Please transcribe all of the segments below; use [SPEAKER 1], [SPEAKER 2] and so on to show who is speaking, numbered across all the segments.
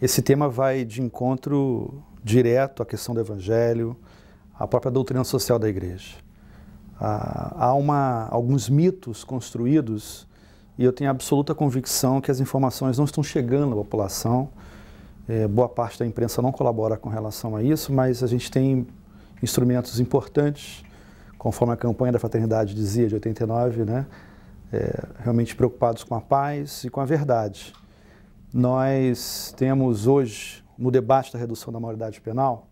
[SPEAKER 1] Esse tema vai de encontro direto à questão do Evangelho, à própria doutrina social da Igreja. Há alguns mitos construídos e eu tenho absoluta convicção que as informações não estão chegando à população. Boa parte da imprensa não colabora com relação a isso, mas a gente tem instrumentos importantes, conforme a campanha da Fraternidade dizia, de 89, né? Realmente preocupados com a paz e com a verdade. Nós temos hoje, no debate da redução da maioridade penal,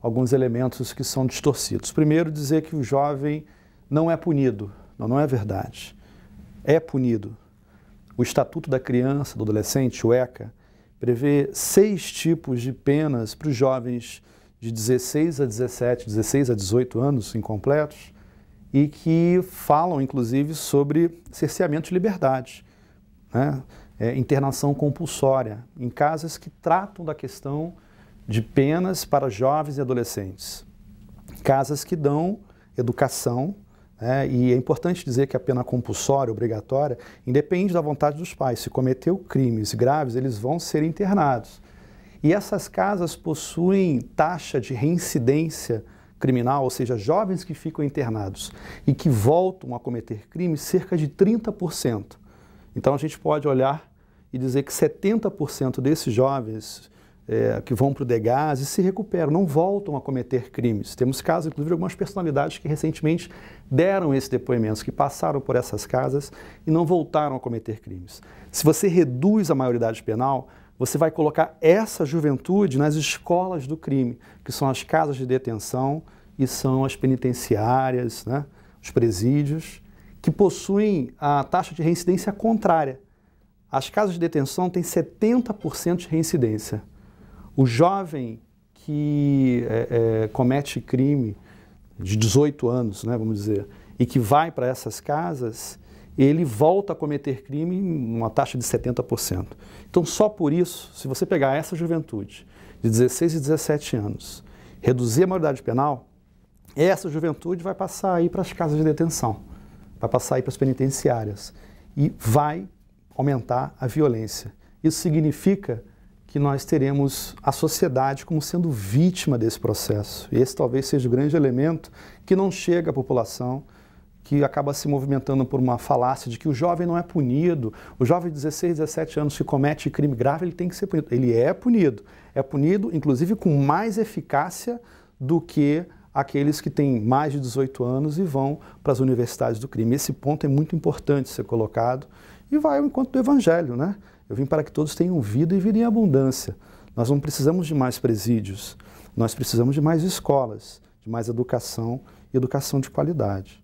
[SPEAKER 1] alguns elementos que são distorcidos. Primeiro, dizer que o jovem não é punido. Não é verdade. É punido. O Estatuto da Criança, do Adolescente, o ECA, prevê 6 tipos de penas para os jovens de 16 a 17, 16 a 18 anos incompletos e que falam, inclusive, sobre cerceamento de liberdade, né? Internação compulsória, em casas que tratam da questão de penas para jovens e adolescentes. Casas que dão educação, né? E é importante dizer que a pena compulsória, obrigatória, independe da vontade dos pais. Se cometeu crimes graves, eles vão ser internados. E essas casas possuem taxa de reincidência criminal, ou seja, jovens que ficam internados e que voltam a cometer crimes, cerca de 30%. Então a gente pode olhar e dizer que 70% desses jovens que vão para o DEGASE se recuperam, não voltam a cometer crimes. Temos casos, inclusive, de algumas personalidades que recentemente deram esses depoimentos, que passaram por essas casas e não voltaram a cometer crimes. Se você reduz a maioridade penal, você vai colocar essa juventude nas escolas do crime, que são as casas de detenção e são as penitenciárias, né, os presídios, que possuem a taxa de reincidência contrária. As casas de detenção têm 70% de reincidência. O jovem que comete crime de 18 anos, né, vamos dizer, e que vai para essas casas, ele volta a cometer crime em uma taxa de 70%. Então, só por isso, se você pegar essa juventude de 16 e 17 anos, reduzir a maioridade penal, essa juventude vai passar aí para as casas de detenção, vai passar aí para as penitenciárias e vai aumentar a violência. Isso significa que nós teremos a sociedade como sendo vítima desse processo. E esse talvez seja o grande elemento que não chega à população, que acaba se movimentando por uma falácia de que o jovem não é punido, o jovem de 16, 17 anos que comete crime grave, ele tem que ser punido. Ele é punido, inclusive com mais eficácia do que aqueles que têm mais de 18 anos e vão para as universidades do crime. Esse ponto é muito importante ser colocado e vai ao encontro do Evangelho, né? Eu vim para que todos tenham vida e vida em abundância. Nós não precisamos de mais presídios, nós precisamos de mais escolas, de mais educação e educação de qualidade.